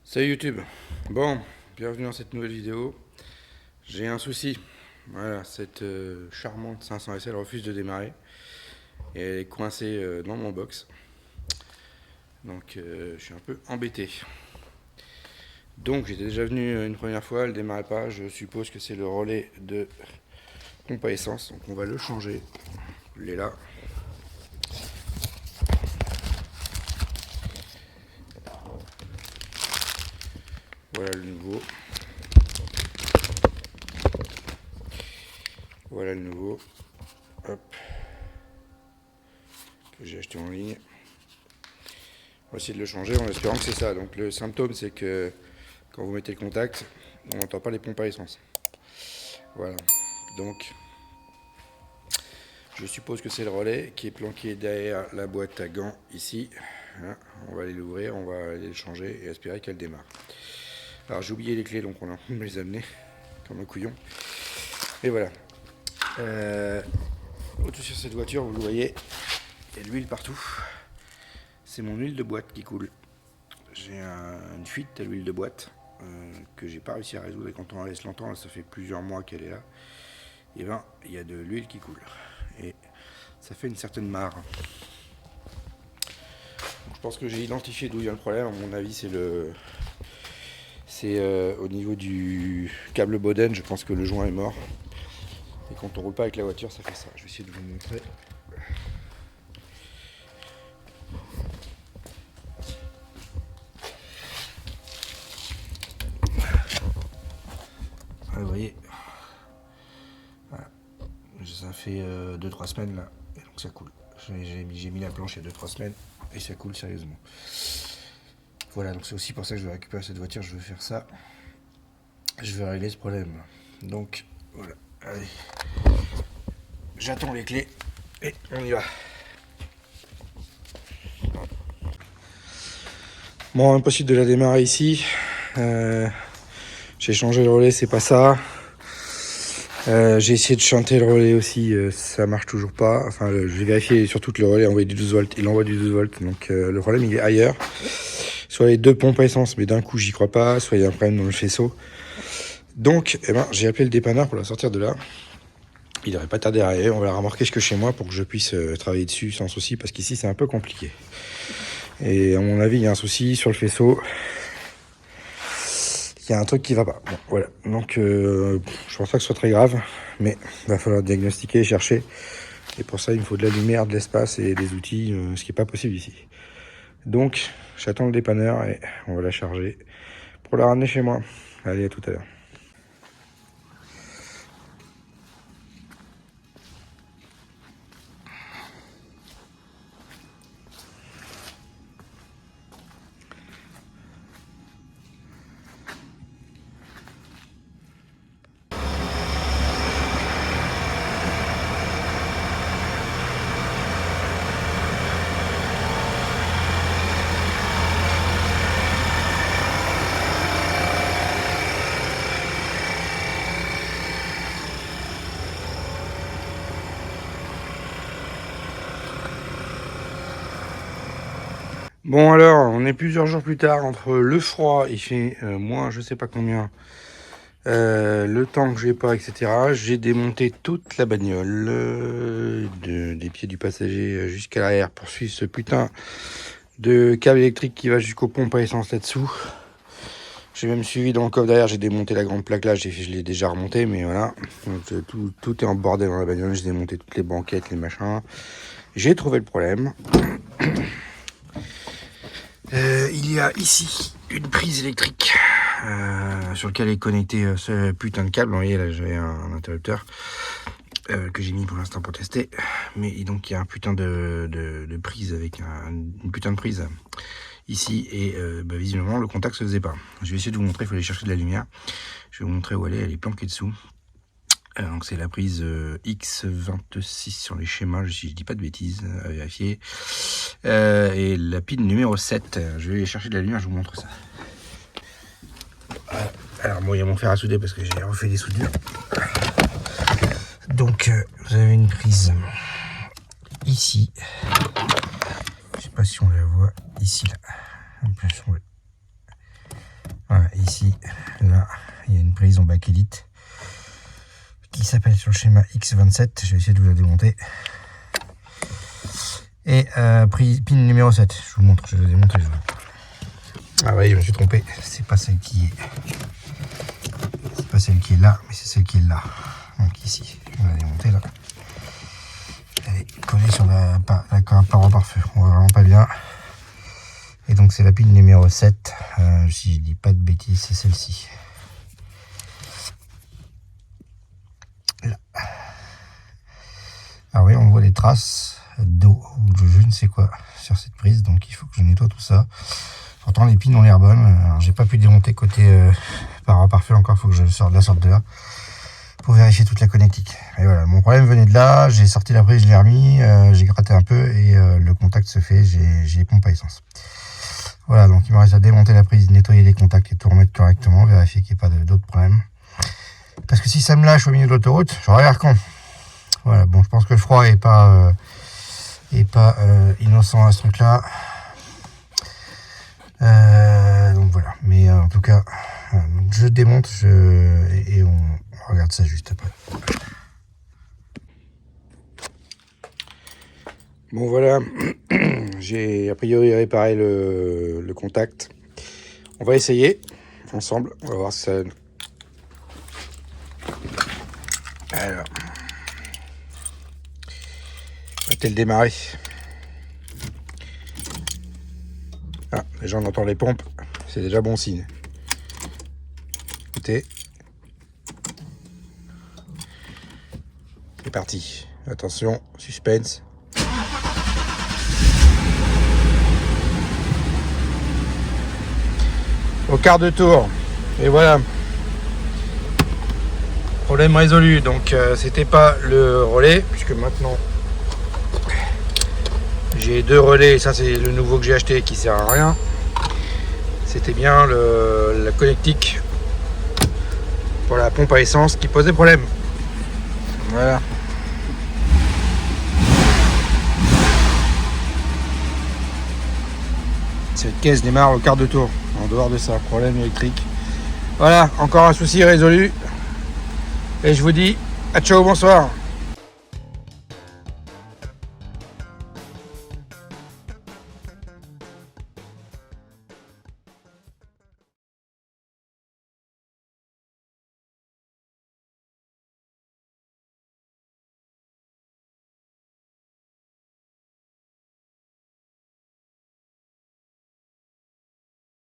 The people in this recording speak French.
Salut YouTube. Bon, bienvenue dans cette nouvelle vidéo. J'ai un souci. Voilà, cette charmante 500 SL refuse de démarrer. Et elle est coincée dans mon box. Donc je suis un peu embêté. Donc j'étais déjà venu une première fois, elle ne démarrait pas. Je suppose que c'est le relais de pompe à essence. Donc on va le changer. Il est là. Voilà le nouveau. Voilà le nouveau. Hop. Que j'ai acheté en ligne. On va essayer de le changer en espérant que c'est ça. Donc le symptôme, c'est que quand vous mettez le contact, on n'entend pas les pompes à essence. Voilà. Donc je suppose que c'est le relais qui est planqué derrière la boîte à gants ici. Voilà. On va aller l'ouvrir, on va aller le changer et espérer qu'elle démarre. Alors j'ai oublié les clés, donc on a les amener comme un couillon. Et voilà. Au-dessus sur cette voiture, vous le voyez, il y a de l'huile partout. C'est mon huile de boîte qui coule. J'ai une fuite à l'huile de boîte que j'ai pas réussi à résoudre, et quand on la laisse longtemps, là, ça fait plusieurs mois qu'elle est là. Et ben il y a de l'huile qui coule et ça fait une certaine mare. Donc, je pense que j'ai identifié d'où vient le problème. À mon avis, c'est au niveau du câble Boden. Je pense que le joint est mort et quand on roule pas avec la voiture, ça fait ça. Je vais essayer de vous montrer. Voilà, vous voyez, voilà. Ça fait 2-3 semaines là, et donc ça coule. J'ai mis la planche il y a 2-3 semaines et ça coule sérieusement. Voilà, donc c'est aussi pour ça que je vais récupérer cette voiture, je veux faire ça. Je vais régler ce problème. Donc voilà, allez. J'attends les clés et on y va. Bon, impossible de la démarrer ici. J'ai changé le relais, c'est pas ça. J'ai essayé de chanter le relais aussi, ça marche toujours pas. Enfin, j'ai vérifié surtout que le relais envoie du 12 volts. Il envoie du 12 volts, donc le problème il est ailleurs. Soit les deux pompes à essence, mais d'un coup j'y crois pas. Soit il y a un problème dans le faisceau. Donc, eh ben, j'ai appelé le dépanneur pour la sortir de là. Il n'aurait pas tardé à arriver. On va la remorquer jusque chez moi pour que je puisse travailler dessus sans souci, parce qu'ici c'est un peu compliqué. Et à mon avis, il y a un souci sur le faisceau. Il y a un truc qui va pas. Bon, voilà. Donc, je pense pas que ce soit très grave, mais il va falloir diagnostiquer et chercher. Et pour ça, il me faut de la lumière, de l'espace et des outils, ce qui n'est pas possible ici. Donc, j'attends le dépanneur et on va la charger pour la ramener chez moi. Allez, à tout à l'heure. Bon alors, on est plusieurs jours plus tard, entre le froid, il fait moins je sais pas combien, le temps que j'ai pas, etc. J'ai démonté toute la bagnole, des pieds du passager jusqu'à l'arrière pour suivre ce putain de câble électrique qui va jusqu'aux pompes à essence là-dessous. J'ai même suivi dans le coffre derrière, j'ai démonté la grande plaque là, je l'ai déjà remonté, mais voilà. Donc, tout est en bordel dans la bagnole, j'ai démonté toutes les banquettes, les machins. J'ai trouvé le problème. Il y a ici une prise électrique sur laquelle est connecté ce putain de câble. Vous voyez là, j'avais un interrupteur que j'ai mis pour l'instant pour tester. Mais donc il y a un putain de prise avec une putain de prise ici et visiblement le contact se faisait pas. Je vais essayer de vous montrer, il faut aller chercher de la lumière. Je vais vous montrer où elle est planquée dessous. Donc c'est la prise X26 sur les schémas, si je dis pas de bêtises, à vérifier. Et la pin numéro 7, je vais chercher de la lumière, je vous montre ça. Alors bon, il y a mon fer à souder parce que j'ai refait des soudures. Donc vous avez une prise ici. Je sais pas si on la voit ici là. ici, là, il y a une prise en bakélite qui s'appelle sur le schéma X27. Je vais essayer de vous la démonter. Et pin numéro 7. Je vous montre, je vais la démonter. Ah oui, je me suis trompé. C'est pas celle qui est. C'est pas celle qui est là, mais c'est celle qui est là. Donc ici, je vais la démonter là. Elle est collée sur la paroi par feu. On voit vraiment pas bien. Et donc c'est la pile numéro 7. Si je dis pas de bêtises, c'est celle-ci. Là. Ah oui, on voit des traces d'eau ou de je ne sais quoi sur cette prise. Donc il faut que je nettoie tout ça. Pourtant les pins ont l'air bonnes. Alors j'ai pas pu démonter côté paroi par feu encore. Il faut que je sorte de là pour vérifier toute la connectique. Et voilà, mon problème venait de là. J'ai sorti la prise, je l'ai remis. J'ai gratté un peu et le contact se fait. J'ai les pompes à essence. Voilà, donc il me reste à démonter la prise, nettoyer les contacts et tout remettre correctement, vérifier qu'il n'y ait pas d'autres problèmes. Parce que si ça me lâche au milieu de l'autoroute, j'aurais l'air con. Voilà, bon, je pense que le froid est pas innocent à ce truc-là. Donc voilà, mais en tout cas, je démonte et on regarde ça juste après. Bon voilà, j'ai a priori réparé le contact. On va essayer ensemble, on va voir si ça donne. Alors, va-t-elle démarrer? Ah, déjà on entend les pompes, c'est déjà bon signe. Écoutez. C'est parti, attention, suspense. Au quart de tour, et voilà, problème résolu. Donc c'était pas le relais, puisque maintenant j'ai 2 relais, ça c'est le nouveau que j'ai acheté qui sert à rien. C'était bien la connectique pour la pompe à essence qui posait problème. Voilà. Cette caisse démarre au quart de tour. En dehors de ça, problème électrique. Voilà, encore un souci résolu. Et je vous dis à ciao, bonsoir.